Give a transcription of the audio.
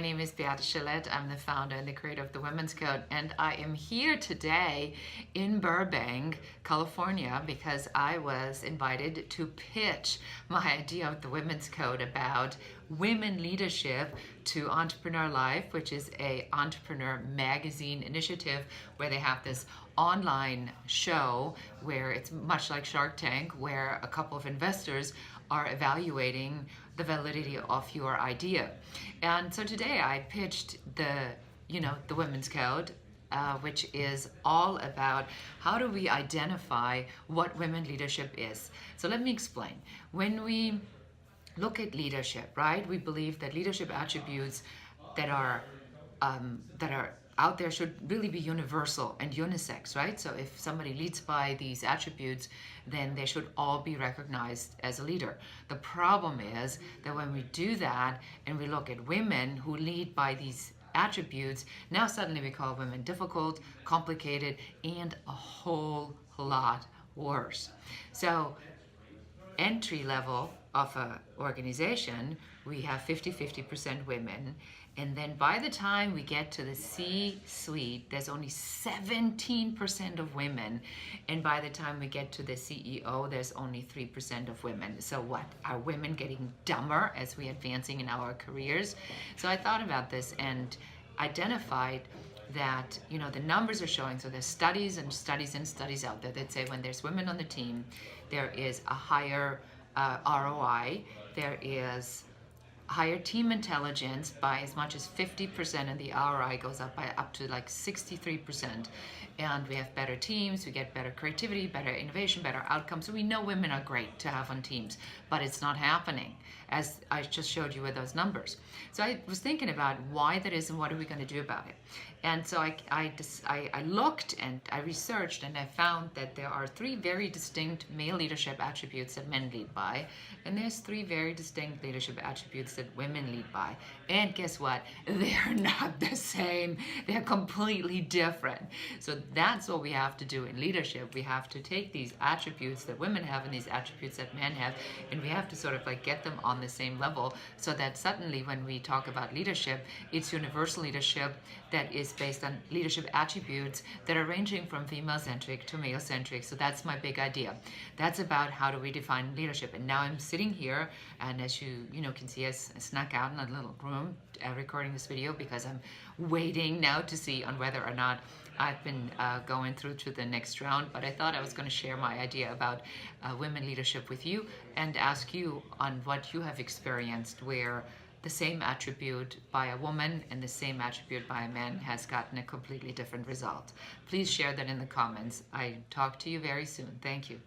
name is Beate Gillette. I'm the founder and the creator of the Women's Code, and I am here today in Burbank, California, because I was invited to pitch my idea of the Women's Code about women leadership to Entrepreneur Life, which is a entrepreneur magazine initiative where they have this online show where it's much like Shark Tank, where a couple of investors are evaluating the validity of your idea. And so today I pitched the Women's Code, which is all about how do we identify what women leadership is. So let me explain. When we look at leadership, right, we believe that leadership attributes that are out there should really be universal and unisex, right? So if somebody leads by these attributes, then they should all be recognized as a leader. The problem is that when we do that and we look at women who lead by these attributes, now suddenly we call women difficult, complicated, and a whole lot worse. So entry level of an organization, we have 50% women, and then by the time we get to the C-suite, there's only 17% of women, and by the time we get to the CEO, there's only 3% of women. So what, are women getting dumber as we're advancing in our careers? So I thought about this and identified that, the numbers are showing, so there's studies and studies and studies out there that say when there's women on the team, there is a higher ROI, there is higher team intelligence by as much as 50%, and the ROI goes up to like 63%. And we have better teams, we get better creativity, better innovation, better outcomes. So we know women are great to have on teams, but it's not happening, as I just showed you with those numbers. So I was thinking about why that is and what are we going to do about it. And so I looked and I researched, and I found that there are 3 very distinct male leadership attributes that men lead by, and there's 3 very distinct leadership attributes that women lead by. And guess what? They're not the same. They're completely different. So that's what we have to do in leadership. We have to take these attributes that women have and these attributes that men have, and we have to sort of like get them on the same level, so that suddenly when we talk about leadership, it's universal leadership that is based on leadership attributes that are ranging from female-centric to male-centric. So that's my big idea. That's about how do we define leadership. And now I'm sitting here, and as you can see, I snuck out in a little room recording this video because I'm waiting now to see on whether or not I've been going through to the next round. But I thought I was going to share my idea about women leadership with you and ask you on what you have experienced where the same attribute by a woman and the same attribute by a man has gotten a completely different result. Please share that in the comments. I talk to you very soon. Thank you.